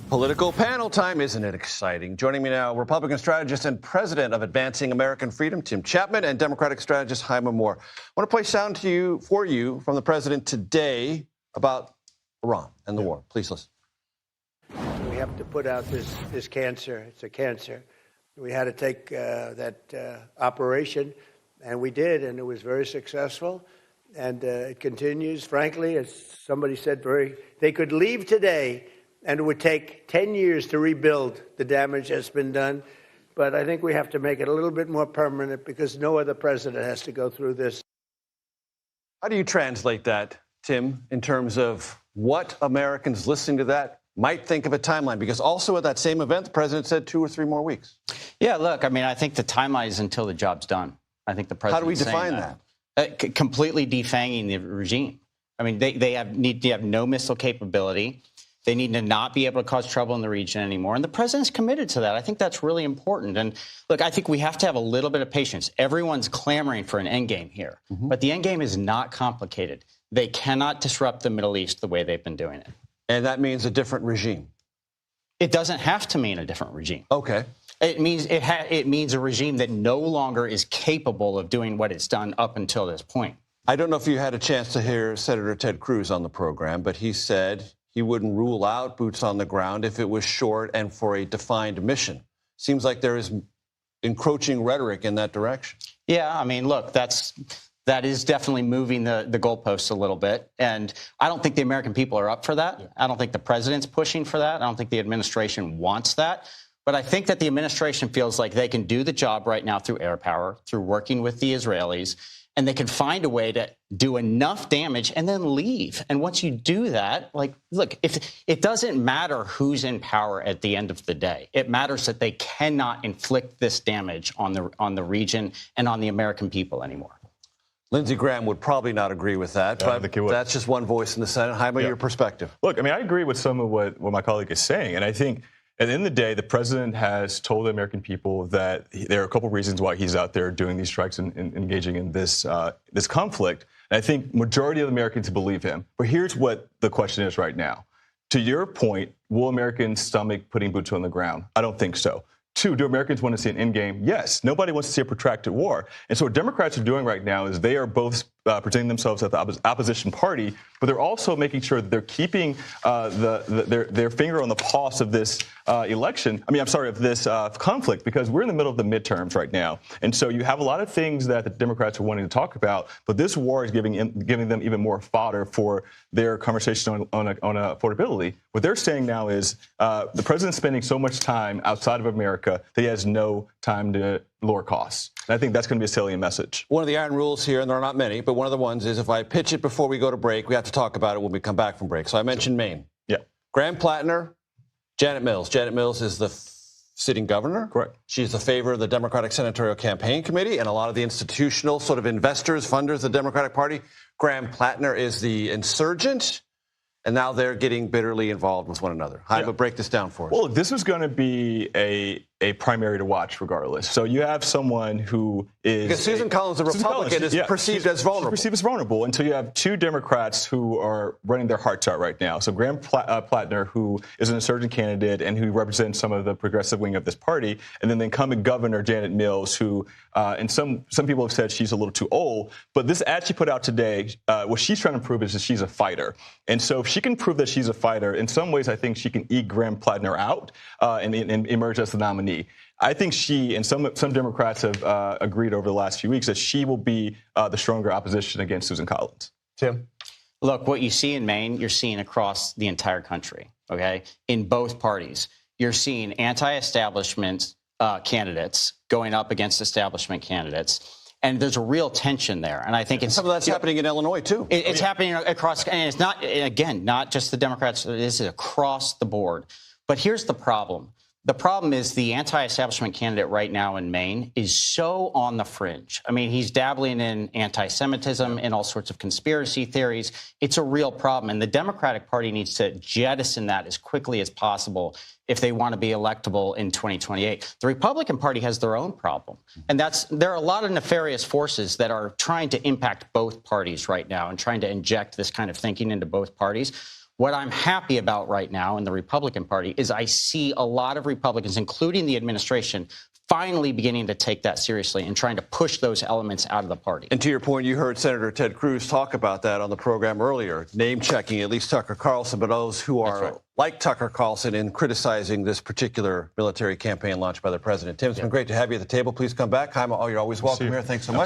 Political panel time, isn't it exciting? Joining me now, Republican strategist and president of Advancing American Freedom, Tim Chapman, and Democratic strategist Jaime Moore. I want to play sound for you from the president today about Iran and the war. Please listen. We have to put out this cancer. It's a cancer. We had to take that operation, and we did, and it was very successful. And it continues. Frankly, as somebody said, they could leave today, and it would take 10 years to rebuild the damage that's been done. But I think we have to make it a little bit more permanent because no other president has to go through this. How do you translate that, Tim, in terms of what Americans listening to that might think of a timeline? Because also at that same event, the president said 2 or 3 more weeks. Yeah, look, I mean, I think the timeline is until the job's done. I think the president. How do we define that? Completely defanging the regime. I mean, they need to have no missile capability. They need to not be able to cause trouble in the region anymore. And the president's committed to that. I think that's really important. And look, I think we have to have a little bit of patience. Everyone's clamoring for an endgame here. But the endgame is not complicated. They cannot disrupt the Middle East the way they've been doing it. And that means a different regime. It doesn't have to mean a different regime. Okay. It means a regime that no longer is capable of doing what it's done up until this point. I don't know if you had a chance to hear Senator Ted Cruz on the program, but he said he wouldn't rule out boots on the ground if it was short and for a defined mission. Seems like there is encroaching rhetoric in that direction. Yeah, I mean, look, that is definitely moving the goalposts a little bit. And I don't think the American people are up for that. Yeah. I don't think the president's pushing for that. I don't think the administration wants that. But I think that the administration feels like they can do the job right now through air power, through working with the Israelis, and they can find a way to do enough damage and then leave. And once you do that, like, look, if it doesn't matter who's in power at the end of the day, it matters that they cannot inflict this damage on the region and on the American people anymore. Lindsey Graham would probably not agree with that, but that's just one voice in the Senate. Jaime, your perspective. Look, I mean, I agree with some of what my colleague is saying. And I think at the end of the day, the president has told the American people that there are a couple of reasons why he's out there doing these strikes and engaging in this conflict. And I think majority of Americans believe him. But here's what the question is right now. To your point, will Americans stomach putting boots on the ground? I don't think so. 2, do Americans want to see an endgame? Yes. Nobody wants to see a protracted war. And so what Democrats are doing right now is they are both presenting themselves as the opposition party, but they're also making sure that they're keeping their finger on the pulse of this election. Of this conflict, because we're in the middle of the midterms right now. And so you have a lot of things that the Democrats are wanting to talk about, but this war is giving them even more fodder for their conversation on affordability. What they're saying now is the president's spending so much time outside of America that he has no time to lower costs. And I think that's going to be a salient message. One of the iron rules here, and there are not many, but one of the ones is if I pitch it before we go to break, we have to talk about it when we come back from break. So I mentioned Maine. Yeah. Graham Plattner, Janet Mills. Janet Mills is the sitting governor. Correct. She's the favor of the Democratic Senatorial Campaign Committee and a lot of the institutional sort of investors, funders of the Democratic Party. Graham Plattner is the insurgent. And now they're getting bitterly involved with one another. Jaime, break this down for us. Well, this is going to be a primary to watch regardless. So you have someone who is... Because Susan Collins, the Republican, is perceived as vulnerable. She's perceived as vulnerable. And so you have 2 Democrats who are running their hearts out right now. So Graham Plattner, who is an insurgent candidate and who represents some of the progressive wing of this party, and then the incumbent governor, Janet Mills, who, and some people have said she's a little too old. But this ad she put out today, what she's trying to prove is that she's a fighter. And so if she can prove that she's a fighter, in some ways I think she can eke Graham Plattner out and emerge as the nominee. I think she and some Democrats have agreed over the last few weeks that she will be the stronger opposition against Susan Collins. Tim? Look, what you see in Maine, you're seeing across the entire country, okay, in both parties. You're seeing anti-establishment candidates going up against establishment candidates. And there's a real tension there. And I think some of that's happening in Illinois, too. It's happening across. And it's not, again, not just the Democrats. This is across the board. But here's the problem. The problem is the anti-establishment candidate right now in Maine is so on the fringe. I mean, he's dabbling in anti-Semitism and all sorts of conspiracy theories. It's a real problem. And the Democratic Party needs to jettison that as quickly as possible if they want to be electable in 2028. The Republican Party has their own problem. And there are a lot of nefarious forces that are trying to impact both parties right now and trying to inject this kind of thinking into both parties. What I'm happy about right now in the Republican Party is I see a lot of Republicans, including the administration, finally beginning to take that seriously and trying to push those elements out of the party. And to your point, you heard Senator Ted Cruz talk about that on the program earlier, name-checking at least Tucker Carlson, but those who are like Tucker Carlson in criticizing this particular military campaign launched by the president. Tim, it's been great to have you at the table. Please come back. Jaime, you're always welcome here. Thanks so much.